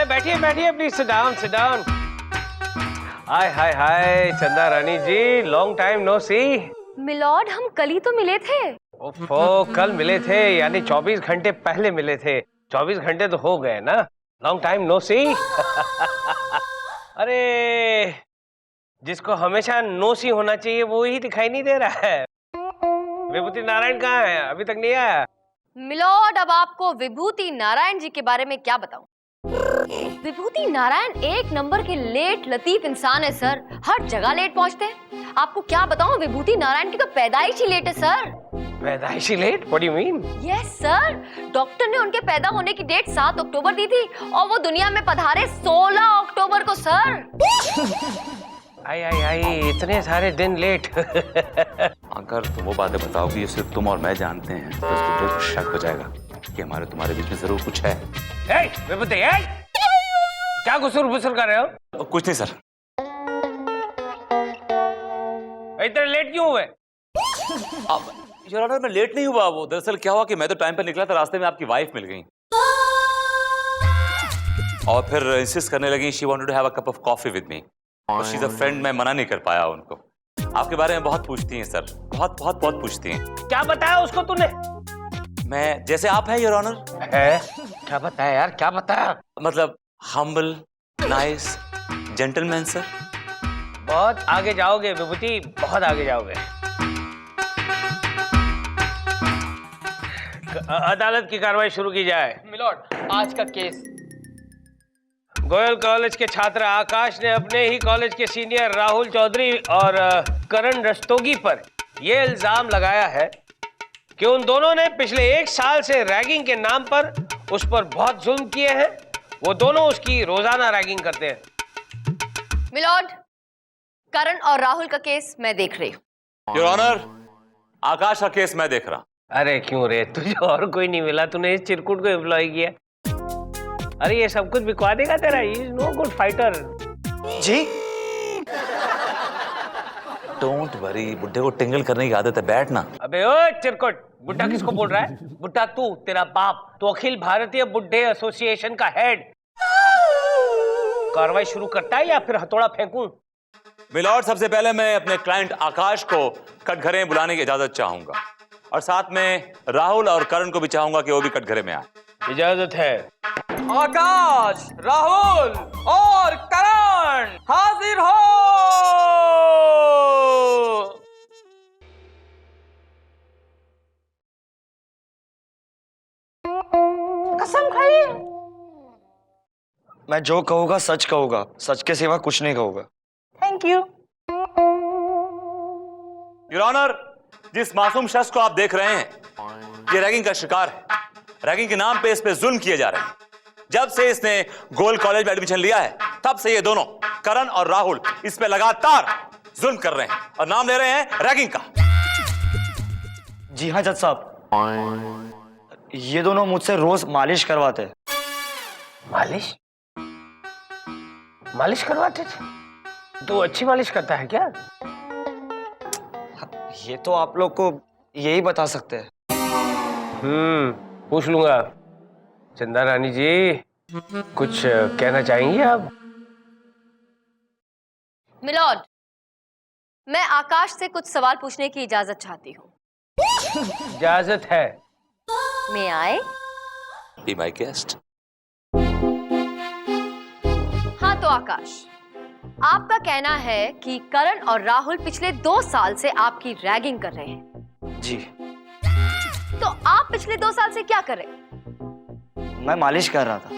बैठिए बैठिए, please sit down sit down. Hi hi hi Chanda Rani ji, long time no see. Milord, हम कल ही तो मिले थे। ओफो, कल मिले थे यानी 24 घंटे पहले मिले थे। 24 घंटे तो हो गए ना, लॉन्ग टाइम नो सी। अरे जिसको हमेशा नो सी होना चाहिए वो ही दिखाई नहीं दे रहा है। विभूति नारायण कहाँ है? अभी तक नहीं आया। मिलॉर्ड, अब आपको विभूति नारायण जी के बारे में क्या बताऊं? विभूति नारायण एक नंबर के लेट लतीफ इंसान है सर। हर जगह लेट पहुंचते हैं। आपको क्या बताऊं, विभूति नारायण की तो पैदाइश ही लेट है सर। पैदाइशी late? What do you mean? Yes sir, doctor ने उनके पैदा होने की डेट 7 अक्टूबर दी थी और वो दुनिया में पधारे 16 अक्टूबर को सर। आई आई आई, इतने सारे दिन लेट। अगर तुम वो बातें बताओगी ये सिर्फ तुम और मैं जानते हैं तो इस बुड्ढे को शक हो जाएगा कि हमारे तुम्हारे बीच में जरूर कुछ है। विभूति, क्या गुसुर फुसुर कर रहे हो? कुछ नहीं सर। इतने लेट क्यों हुए? अब योर ऑनर, मैं लेट नहीं हुआ। वो दरअसल क्या हुआ कि मैं तो टाइम पर निकला था, रास्ते में आपकी वाइफ मिल गई और फिर इंसिस्ट करने लगी she wanted to have a cup of coffee with me और शी इज अ फ्रेंड। मैं मना नहीं कर पाया उनको। आपके बारे में बहुत पूछती हैं सर, बहुत बहुत बहुत पूछती हैं। क्या बताया उसको तूने? मैं जैसे आप हैं योर ऑनर। है? क्या बताया यार, क्या बताया? मतलब हम्बल, नाइस, जेंटलमैन सर। बहुत आगे जाओगे विभूति, बहुत आगे जाओगे। अदालत की कार्रवाई शुरू की जाए। मिलॉर्ड, आज का केस। गोयल कॉलेज के छात्र आकाश ने अपने ही कॉलेज के सीनियर राहुल चौधरी और करण रस्तोगी पर यह इल्जाम लगाया है कि उन दोनों ने पिछले 1 साल से रैगिंग के नाम पर उस पर बहुत जुल्म किए हैं। वो दोनों उसकी रोजाना रैगिंग करते हैं। मिलॉर्ड, करण और राहुल का केस मैं देख रही हूँ। योर ऑनर, आकाश का केस मैं देख रहा हूं। अरे क्यों रे, तुझे और कोई नहीं मिला? तूने इस चिरकुट को एम्प्लॉय किया। अरे ये सब कुछ बिकवा देगा तेरा। He is no good fighter. जी डोंट वरी, बुड्ढे को टिंगल करने की आदत है, बैठना। अबे ओ चिरकुट, बुड्ढा किसको बोल रहा है? बुड्ढा तू, तेरा बाप तो अखिल भारतीय बुड्ढे एसोसिएशन का हेड। कार्रवाई शुरू करता है या फिर हथौड़ा फेंकूं? मिलॉर्ड, सबसे पहले मैं अपने क्लाइंट आकाश को कटघरे में बुलाने की इजाजत चाहूंगा और साथ में राहुल और करण को भी चाहूंगा कि वो भी कटघरे में आए। इजाजत है। आकाश, राहुल और करण हाजिर हो। कसम खाइए। मैं जो कहूंगा सच कहूंगा, सच के सिवा कुछ नहीं कहूंगा। Thank you. योर ऑनर, जिस मासूम शख्स को आप देख रहे हैं ये रैगिंग का शिकार है। रैगिंग के नाम पे इस पे जुल्म किए जा रहे हैं। जब से इसने गोयल कॉलेज में एडमिशन लिया है तब से ये दोनों करण और राहुल इस पे लगातार जुल्म कर रहे हैं और नाम ले रहे हैं रैगिंग का। जी हाँ जज साहब, ये दोनों मुझसे रोज मालिश करवाते हैं। मालिश? मालिश करवाते थे? तू अच्छी मालिश करता है क्या? ये तो आप लोग को यही बता सकते हैं। पूछ लूंगा। चंदा रानी जी, कुछ कहना चाहेंगी आप? मिलॉर्ड, मैं आकाश से कुछ सवाल पूछने की इजाजत चाहती हूँ। इजाजत है। मैं आए? Be my guest. हाँ तो आकाश, आपका कहना है कि करण और राहुल पिछले 2 साल से आपकी रैगिंग कर रहे हैं। जी। तो आप पिछले 2 साल से क्या कर रहे हैं? मैं मालिश कर रहा था।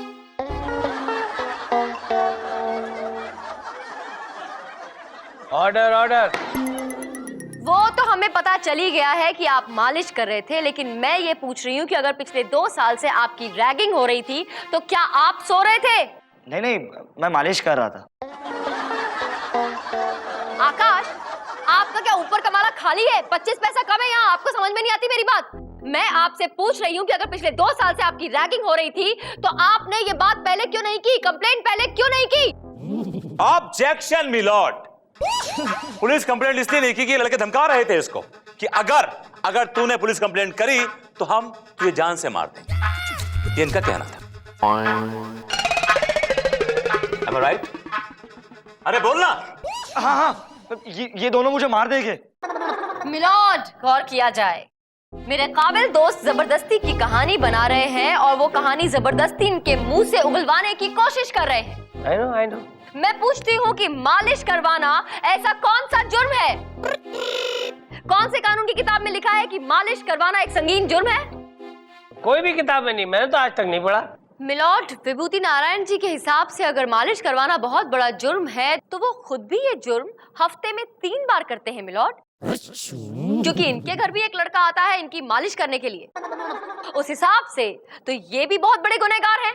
Order order. वो तो हमें पता चल ही गया है कि आप मालिश कर रहे थे, लेकिन मैं ये पूछ रही हूँ कि अगर पिछले 2 साल से आपकी रैगिंग हो रही थी तो क्या आप सो रहे थे? नहीं नहीं, मैं मालिश कर रहा था। आकाश, आपका क्या ऊपर का माला खाली है? 25 पैसा कम है यहाँ। आपको समझ में नहीं आती मेरी बात? मैं आपसे पूछ रही हूँ कि अगर पिछले 2 साल से आपकी रैगिंग हो रही थी तो आपने ये बात पहले क्यों नहीं की? कंप्लेंट पहले क्यों नहीं की? Objection milord. पुलिस कंप्लेंट इसलिए नहीं की कि लड़के धमका रहे थे इसको कि अगर तूने पुलिस कंप्लेंट करी तो हम तुझे जान से मार देंगे। ये इनका कहना था। Am I right? अरे बोलना। हाँ हाँ, ये दोनों मुझे मार देंगे। मिलॉर्ड, गौर किया जाए। मेरे काबिल दोस्त जबरदस्ती की कहानी बना रहे हैं और वो कहानी जबरदस्ती इनके मुंह से उगलवाने की कोशिश कर रहे हैं। I know. मैं पूछती हूँ कि मालिश करवाना ऐसा कौन सा जुर्म है? कौन से कानून की किताब में लिखा है कि मालिश करवाना एक संगीन जुर्म है? कोई भी किताब में नहीं, मैंने तो आज तक नहीं पढ़ा। मिलॉर्ड, विभूति नारायण जी के हिसाब से अगर मालिश करवाना बहुत बड़ा जुर्म है तो वो खुद भी ये जुर्म हफ्ते में 3 बार करते हैं मिलॉर्ड, क्योंकि इनके घर भी एक लड़का आता है इनकी मालिश करने के लिए। उस हिसाब से तो ये भी बहुत बड़े गुनहगार हैं।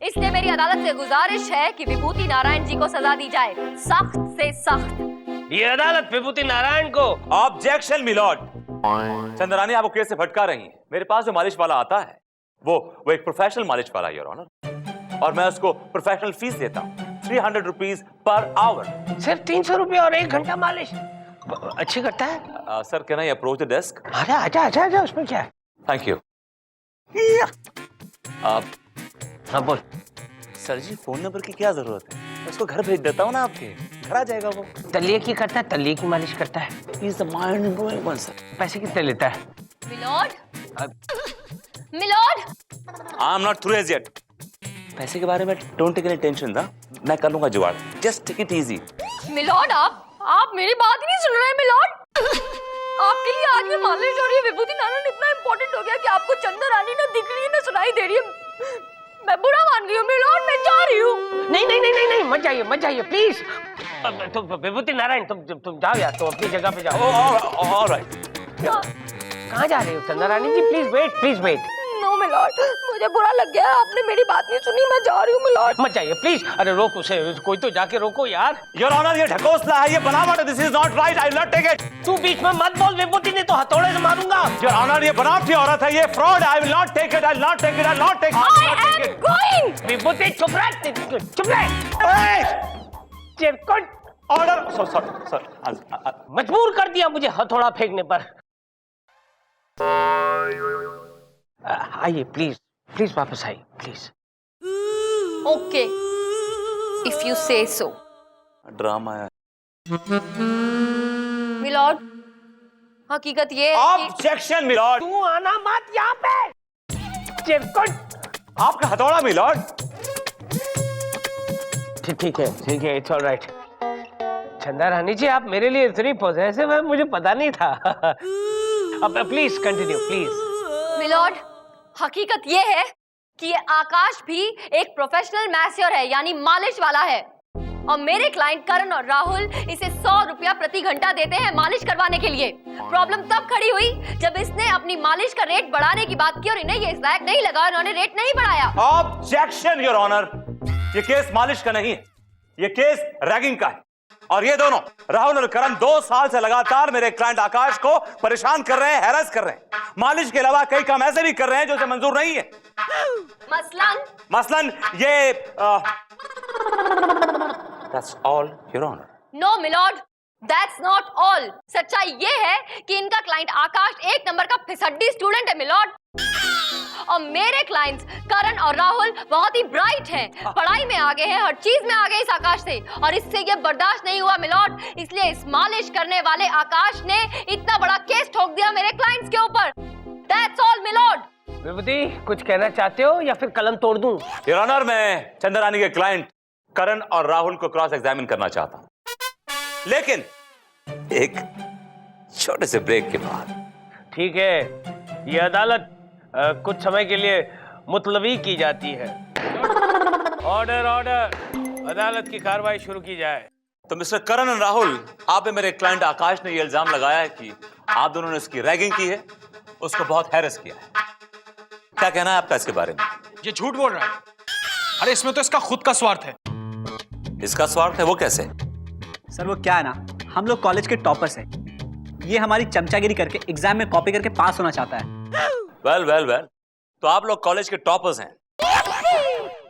इसलिए मेरी अदालत से गुजारिश है कि विभूति नारायण जी को सजा दी जाए, सख्त से सख्त। ये अदालत विभूति नारायण को। Objection milord. चंद्रानी आपको केस से भटका रही है। मेरे पास जो मालिश वाला आता है वो एक प्रोफेशनल मालिश वाला है योर ऑनर, और मैं उसको प्रोफेशनल फीस देता हूँ 300 रुपीज पर आवर। सिर्फ 300 रुपये और 1 घंटा मालिश अच्छी करता है। Sir can I approach the desk? आजा, उसमें क्या है? Thank you. हाँ बोल। सर जी फोन नंबर की क्या जरूरत है, उसको घर भेज देता हूँ ना, आपके घर आ जाएगा वो। तलिए की करता है, तलिए की मालिश करता है। He is the mind blowing one sir. पैसे कितने लेता है? Milord, milord, I am not through as yet. पैसे के बारे में डोंट टेक एनी टेंशन ना, मैं कर लूंगा जुगाड़। Just take it easy. Milord, आप मेरी बात ही नहीं सुन रहे हैं मिलॉर्ड। आपके लिए आज मैं मालिश हो रही है। विभूति नारायण इतना इम्पोर्टेंट हो गया कि आपको चंद्र रानी ना दिख रही है ना सुनाई दे रही है। मैं बुरा मान गई हूँ मिलॉर्ड, मैं जा रही हूँ। नहीं, मत जाइए प्लीज। तुम विभूति नारायण तुम जाओ यार, तुम अपनी जगह पे जाओ। ऑलराइट। कहाँ जा रहे हो Chandra Rani ji? Please wait. No milord, मुझे बुरा लग गया, आपने मेरी बात नहीं सुनी, मैं जा रही हूँ मिलॉर्ड। मत जाइए प्लीज। अरे रोक उसे, कोई तो जाके रोको यार। योर ऑनर, ये ढकोसला है, ये बनावट है। This is not right, I will not take it. तू बीच में मत बोल, विभूति ने तो हथौड़े से मारूंगा। योर ऑनर, ये बनावटी औरत है, ये fraud. I will not take it, I will not take it, I will not take it. Going. Vibhuti चुप रह। चिरकुट। ऑर्डर। सर मजबूर कर दिया मुझे हथौड़ा फेंकने पर। आइए प्लीज वापस आइए प्लीज। ओके, इफ यू से सो। ड्रामा है मिलॉर्ड, हकीकत ये है कि ऑब्जेक्शन मिलॉर्ड। तू आना मत यहाँ पे। चिरकुट। आपका हथौड़ा मिलॉर्ड। ठीक है, इट्स ऑलराइट। चंदा रानी जी, आप मेरे लिए इतनी पॉजिटिव है, मुझे पता नहीं था। अब प्लीज कंटिन्यू प्लीज। मिलॉर्ड, हकीकत ये है कि ये आकाश भी एक प्रोफेशनल मैस्योर है, यानी मालिश वाला है, और मेरे क्लाइंट करण और राहुल इसे 100 रुपया प्रति घंटा देते हैं मालिश करवाने के लिए। प्रॉब्लम तब खड़ी हुई जब इसने अपनी मालिश का रेट बढ़ाने की बात की और इन्हें ये इस लायक नहीं लगा, इन्होंने रेट नहीं बढ़ाया। ऑब्जेक्शन योर ऑनर, ये केस मालिश का नहीं है, ये केस रैगिंग का है। और ये दोनों राहुल और करण 2 साल से लगातार मेरे क्लाइंट आकाश को परेशान कर रहे हैं, हैरेस कर रहे हैं। मालिश के अलावा कई काम ऐसे भी कर रहे हैं जो उसे मंजूर नहीं है। मसलन ये That's all, Your Honor. No, milord, that's not all. सच्चाई ये है कि इनका क्लाइंट आकाश 1 नंबर का फिसड्डी स्टूडेंट है मिलॉर्ड, और मेरे क्लाइंट्स करण और राहुल बहुत ही ब्राइट हैं, पढ़ाई में आगे हैं, हर चीज में आगे इस आकाश से, और इससे ये बर्दाश्त नहीं हुआ मिलॉर्ड, इसलिए इस मालिश करने वाले आकाश ने इतना बड़ा केस ठोक दिया मेरे क्लाइंट्स के ऊपर। That's all, milord. विभूति, कुछ कहना चाहते हो या फिर कलम तोड़ दूं? Your Honor, मैं चंद्रानी के क्लाइंट करण और राहुल को क्रॉस एग्जामिन करना चाहता हूं, लेकिन एक छोटे से ब्रेक के बाद। ठीक है, ये अदालत कुछ समय के लिए मुतलवी की जाती है। ऑर्डर, अदालत की कार्रवाई शुरू की जाए। तो मिस्टर करण और राहुल, आप पे मेरे क्लाइंट आकाश ने यह इल्जाम लगाया है कि आप दोनों ने उसकी रैगिंग की है, उसको बहुत हैरेस किया है। क्या कहना है आपका इसके बारे में? ये झूठ बोल रहा है। अरे इसमें तो इसका खुद का स्वार्थ है। इसका स्वार्थ है? वो कैसे? सर वो क्या है ना, हम लोग कॉलेज के टॉपर्स हैं, ये हमारी चमचागिरी करके एग्जाम में कॉपी करके पास होना चाहता है। वेल, तो आप लोग कॉलेज के टॉपर्स हैं,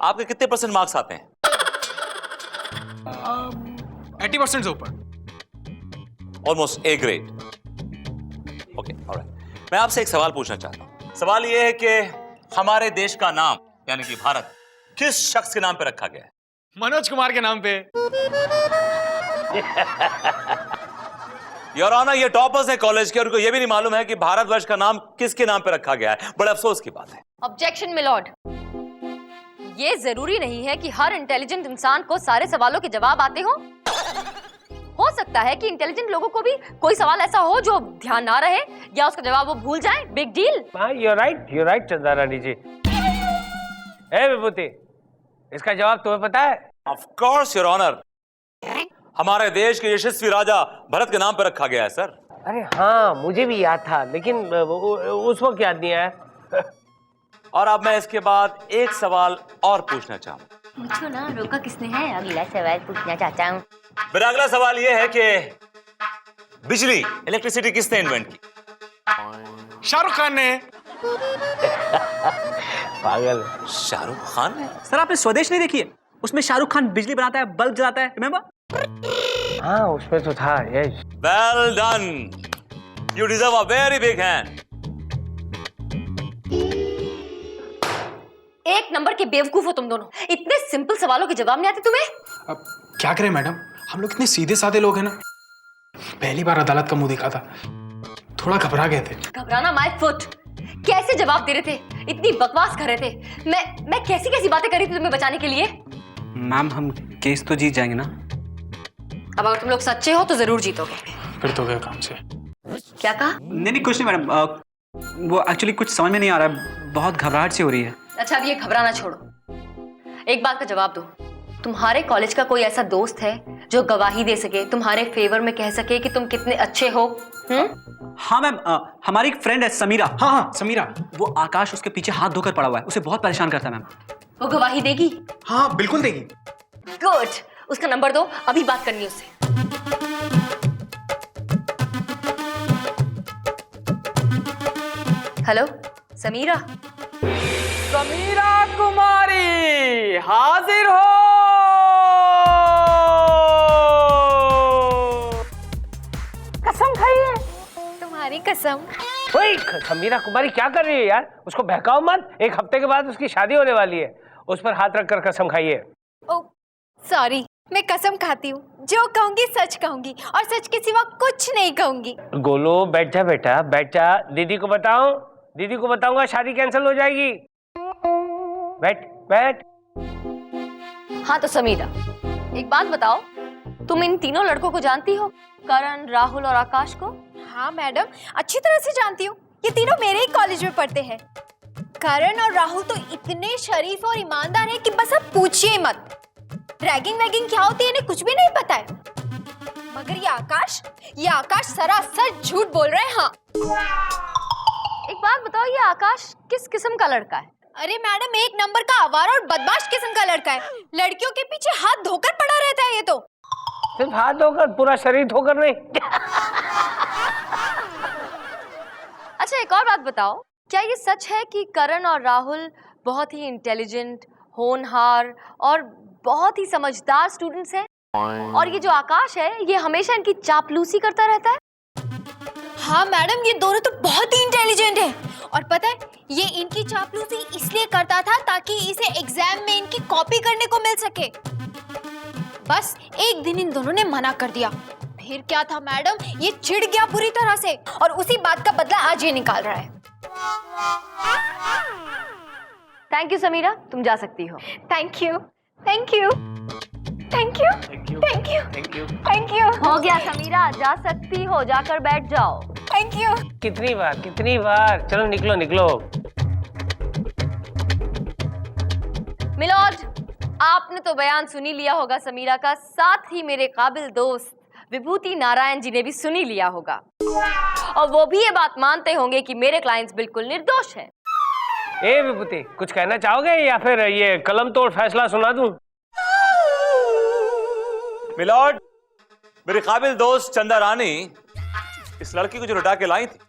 आपके कितने % मार्क्स आते हैं? 80% से ऊपर। Almost A grade. Okay, alright. मैं आपसे एक सवाल पूछना चाहता हूं। सवाल यह है कि हमारे देश का नाम यानी कि भारत किस शख्स के नाम पे रखा गया है? मनोज कुमार के नाम पे। योर ऑनर, ये टॉपर्स हैं कॉलेज के और उनको ये भी नहीं मालूम है कि भारतवर्ष का नाम किसके नाम पे रखा गया है। बड़े अफसोस की बात है। ऑब्जेक्शन मिलॉर्ड, ये जरूरी नहीं है कि हर इंटेलिजेंट इंसान को सारे सवालों के जवाब आते हो सकता है कि इंटेलिजेंट लोगों को भी कोई सवाल ऐसा हो जो ध्यान ना रहे या उसका जवाब वो भूल जाए। Big deal. हाँ, you're right चंदा रानी जी। ए विभूति, इसका जवाब तुम्हें पता है? ऑफ कोर्स योर ऑनर, हमारे देश के यशस्वी राजा भरत के नाम पे रखा गया है सर। अरे हाँ, मुझे भी याद था, लेकिन उस वक्त याद नहीं आया। और अब मैं इसके बाद एक सवाल और पूछना चाहूँ। मुझको ना रोका किसने है? अगला सवाल पूछना चाहता हूँ। मेरा अगला सवाल यह है कि बिजली, इलेक्ट्रिसिटी किसने इन्वेंट की? शाहरुख खान ने। पागल। शाहरुख खान ने? सर आपने स्वदेश नहीं देखी है? उसमें शाहरुख खान बिजली बनाता है, बल्ब जलाता है, रिमेंबर? हाँ, उसमें तो था। Yes. Well done, you deserve a very big hand. एक नंबर के बेवकूफ हो तुम दोनों। इतने सिंपल सवालों के जवाब नहीं आते तुम्हें? अब क्या करें मैडम, हम लोग इतने सीधे साधे लोग हैं ना। पहली बार अदालत का मुंह देखा था, थोड़ा घबरा गए थे। घबराना माय फुट। कैसे जवाब दे रहे थे? इतनी बकवास कर रहे थे। मैं कैसी कैसी बातें कर रही थी तुम्हें बचाने के लिए। मैम हम केस तो जीत जाएंगे ना? अब अगर तुम लोग सच्चे हो तो जरूर जीतोगे। फिर तो गए काम से। क्या कहा? नहीं कुछ नहीं मैडम, वो एक्चुअली कुछ समझ में नहीं आ रहा है, बहुत घबराहट सी हो रही है। अच्छा, अब ये घबराना छोड़ो, एक बात का जवाब दो। तुम्हारे कॉलेज का कोई ऐसा दोस्त है जो गवाही दे सके, तुम्हारे फेवर में कह सके कि तुम कितने अच्छे हो? हाँ मैम, हमारी एक फ्रेंड है समीरा। हाँ समीरा। वो आकाश उसके पीछे हाथ धोकर पड़ा हुआ है, उसे बहुत परेशान करता है मैम। वो गवाही देगी? हाँ बिल्कुल देगी। गुड, उसका नंबर दो, अभी बात करनी है उससे। हेलो समीरा। समीरा कुमारी हाजिर हो। कसम खाइए। तुम्हारी कसम। ओए, समीरा कुमारी क्या कर रही है यार? उसको बहकाओ मत। एक हफ्ते के बाद उसकी शादी होने वाली है। उस पर हाथ रखकर कसम खाइए। ओह सॉरी, मैं कसम खाती हूँ, जो कहूंगी सच कहूंगी और सच के सिवा कुछ नहीं कहूंगी। गोलू बैठ जा बेटा, बैठ जा। दीदी को बताओ, दीदी को बताऊंगा शादी कैंसिल हो जाएगी। बैठ बैठ। हाँ तो समीरा, एक बात बताओ, तुम इन तीनों लड़कों को जानती हो? करण, राहुल और आकाश को? हाँ मैडम, अच्छी तरह से जानती हूँ। ये तीनों मेरे ही कॉलेज में पढ़ते हैं। करण और राहुल तो इतने शरीफ और ईमानदार हैं कि बस अब पूछिए मत। रैगिंग वैगिंग क्या होती है इन्हें कुछ भी नहीं पता है। मगर ये आकाश सरासर झूठ बोल रहे हैं। हाँ, एक बात बताओ, ये आकाश किस किस्म का लड़का है? अरे मैडम, एक नंबर का आवारा और बदमाश किस्म का लड़का है। लड़कियों के पीछे हाथ धोकर पड़ा रहता है ये तो। सिर्फ हाथ धोकर, पूरा शरीर धोकर नहीं। अच्छा, एक और बात बताओ, क्या ये सच है कि करण और राहुल बहुत ही इंटेलिजेंट, होनहार और बहुत ही समझदार स्टूडेंट्स हैं? और ये जो आकाश है, ये हमेशा इनकी चापलूसी करता रहता है? हाँ मैडम, ये दोनों तो बहुत ही इंटेलिजेंट हैं। और पता है, ये इनकी चापलूसी इसलिए करता था ताकि इसे एग्जाम में इनकी कॉपी करने को मिल सके। बस एक दिन इन दोनों ने मना कर दिया। फिर क्या था मैडम, ये चिढ़ गया बुरी तरह से और उसी बात का बदला आज ये निकाल रहा है। थैंक यू समीरा, तुम जा सकती हो। Thank you, thank you, thank you, thank you, thank you, thank you. हो गया समीरा, जा सकती हो, जाकर बैठ जाओ। Thank you. कितनी बार? चलो निकलो निकलो। मिलॉर्ड, आपने तो बयान सुनी लिया होगा समीरा का, साथ ही मेरे काबिल दोस्त विभूति नारायण जी ने भी सुनी लिया होगा। और वो भी ये बात मानते होंगे कि मेरे क्लाइंट्स बिल्कुल निर्दोष हैं। ए विभूति, कुछ कहना चाहोगे या फिर ये कलम तोड़ फैसला सुना दूं? मिलॉर्ड, मेरी काबिल दोस्त चंदा रानी इस लड़की को जो लुटा के लाई थी,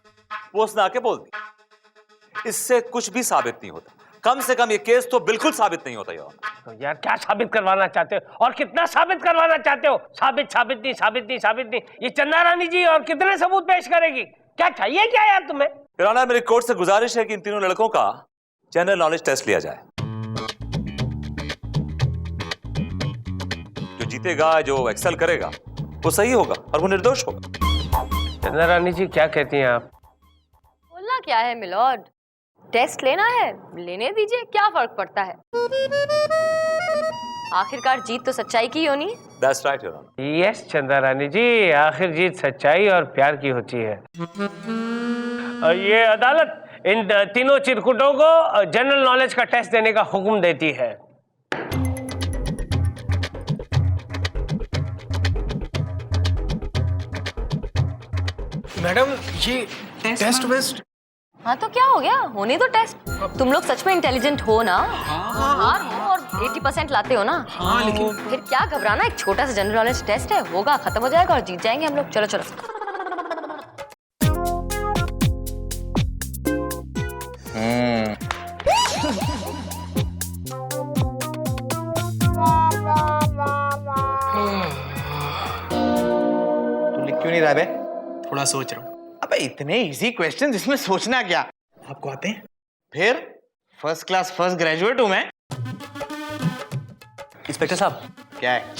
वो उसने आके बोल दी। इससे कुछ भी साबित नहीं होता। कम से कम ये केस तो बिल्कुल साबित नहीं होता यार। तो यार क्या साबित करवाना चाहते हो और कितना साबित करवाना चाहते हो? साबित नहीं। ये चंदा रानी जी और कितने सबूत पेश करेगी? क्या चाहिए क्या यार तुम्हें? योर ऑनर, मेरी कोर्ट से गुजारिश है कि इन तीनों लड़कों का जनरल नॉलेज टेस्ट लिया जाए। जीतेगा, जो एक्सेल करेगा, वो सही होगा और वो निर्दोष होगा। चंदा रानी जी क्या कहती हैं आप? बोलना क्या है मिलॉर्ड, टेस्ट लेना है, लेने दीजिए, क्या फर्क पड़ता है। आखिरकार जीत तो सच्चाई की होनी। That's right, Your Honor. Yes चंदा रानी जी, आखिर जीत सच्चाई और प्यार की होती है। और ये अदालत इन तीनों चिरकुटों को जनरल नॉलेज का टेस्ट देने का हुक्म देती है। मैडम ये टेस्ट वेस्ट। हाँ तो क्या हो गया, होने दो टेस्ट। तुम लोग सच में इंटेलिजेंट हो ना, होनहार हो और 80% लाते हो ना। हाँ लेकिन फिर क्या घबराना, एक छोटा सा जनरल नॉलेज टेस्ट है, होगा, खत्म हो जाएगा और जीत जाएंगे हम लोग। चलो चलो। तू लिख क्यों नहीं रहा बे? थोड़ा सोच रहा हूँ। अबे इतने इजी क्वेश्चन, इसमें सोचना क्या? आपको आते हैं? फिर फर्स्ट क्लास फर्स्ट ग्रेजुएट हूं मैं। इंस्पेक्टर साहब, क्या है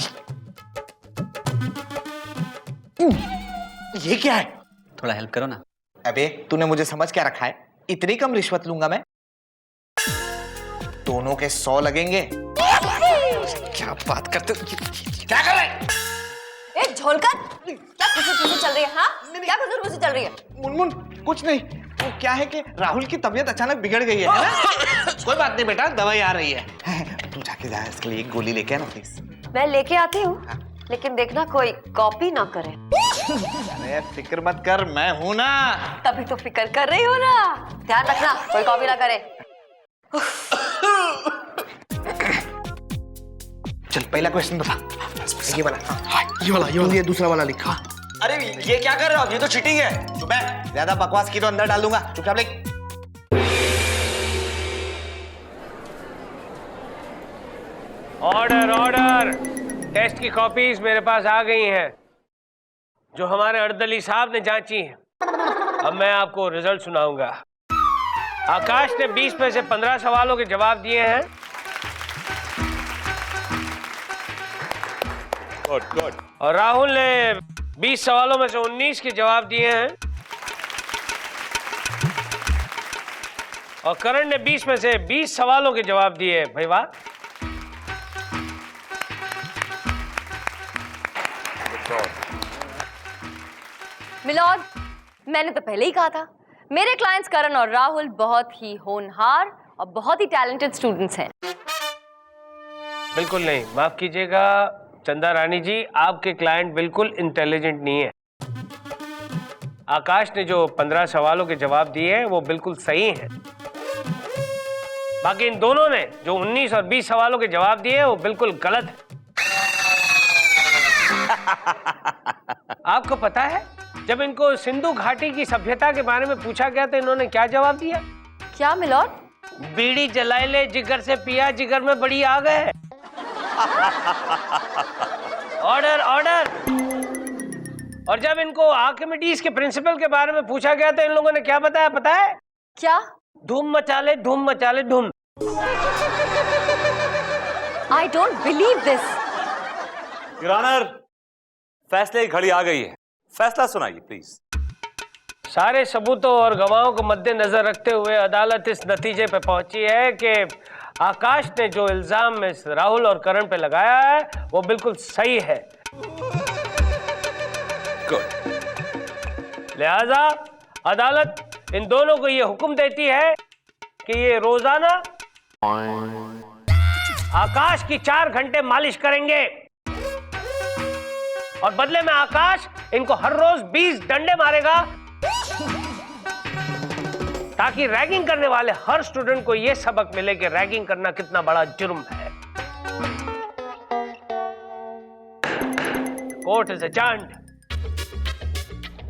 ये? क्या है? थोड़ा हेल्प करो ना। अबे तूने मुझे समझ क्या रखा है? इतनी कम रिश्वत लूंगा मैं? दोनों के 100 लगेंगे। क्या बात करते हो? क्या कर रहे हैं? ए झोलकर, क्या खुशी चल रही है? हाँ क्या खुशी चल रही है? मुनमुन कुछ नहीं, वो क्या है कि राहुल की तबीयत अचानक बिगड़ गई है ना? कोई बात नहीं बेटा, दवाई आ रही है। तू जाके जा, इसके लिए एक गोली लेके आना प्लीज। मैं लेके आती हूँ, लेकिन देखना कोई कॉपी ना करे। अरे फिक्र मत कर, मैं हूं ना। तभी तो फिक्र कर रही हो ना, ध्यान रखना कोई कॉपी ना करे। चल पहला क्वेश्चन बता। ये वाला। हाँ, ये वाला ये दूसरा वाला लिखा। अरे ये क्या कर रहे हो? ये तो चीटिंग है। चुप है, ज्यादा बकवास की तो अंदर डाल दूंगा। चुपचाप लिख। ऑर्डर ऑर्डर, टेस्ट की कॉपीज मेरे पास आ गई हैं, जो हमारे अर्दली साहब ने जांची हैं। अब मैं आपको रिजल्ट सुनाऊंगा। आकाश ने 20 में से 15 सवालों के जवाब दिए हैं। Good good. और राहुल ने 20 सवालों में से 19 के जवाब दिए हैं। और करण ने 20 में से 20 सवालों के जवाब दिए। भाई वाह। मिलॉर्ड, मैंने तो पहले ही कहा था, मेरे क्लाइंट्स करण और राहुल बहुत ही होनहार और बहुत ही टैलेंटेड स्टूडेंट्स हैं। बिल्कुल नहीं, माफ कीजिएगा चंदा रानी जी, आपके क्लाइंट बिल्कुल इंटेलिजेंट नहीं है। आकाश ने जो 15 सवालों के जवाब दिए हैं वो बिल्कुल सही हैं। बाकी इन दोनों ने जो 19 और 20 सवालों के जवाब दिए हैं वो बिल्कुल गलत है। आपको पता है जब इनको सिंधु घाटी की सभ्यता के बारे में पूछा गया तो इन्होंने क्या जवाब दिया? क्या मिलॉर्ड? बीड़ी जलाए ले जिगर से पिया, जिगर में बड़ी आग है। Order order. और जब इनको आर्किमिडीज के प्रिंसिपल के बारे में पूछा गया तो इन लोगों ने क्या बताया पता है? क्या? धूम मचा ले धूम मचा ले धूम। I don't believe this. Your honour, फैसले की घड़ी आ गई है, फैसला सुनाइए प्लीज। सारे सबूतों और गवाहों को मद्देनजर रखते हुए अदालत इस नतीजे पे पहुंची है कि आकाश ने जो इल्जाम में राहुल और करण पे लगाया है वो बिल्कुल सही है। गुड। लिहाजा अदालत इन दोनों को ये हुक्म देती है कि ये रोजाना आकाश की 4 घंटे मालिश करेंगे और बदले में आकाश इनको हर रोज 20 डंडे मारेगा, ताकि रैगिंग करने वाले हर स्टूडेंट को यह सबक मिले कि रैगिंग करना कितना बड़ा जुर्म है। Court is adjourned.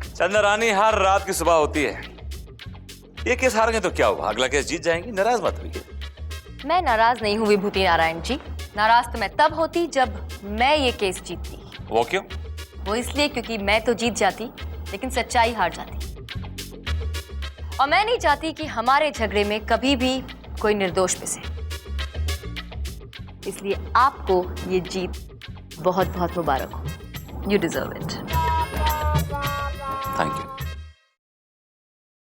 चंदा रानी, हर रात की सुबह होती है। ये केस हार गए तो क्या हुआ, अगला केस जीत जाएंगी, नाराज मत होइए। मैं नाराज नहीं हुई विभूति नारायण जी। नाराज तो मैं तब होती जब मैं ये केस जीतती। वो क्यों? वो इसलिए क्योंकि मैं तो जीत जाती लेकिन सच्चाई हार जाती, और मैं नहीं चाहती कि हमारे झगड़े में कभी भी कोई निर्दोष पिसे। इसलिए आपको ये जीत बहुत बहुत मुबारक हो। You deserve it.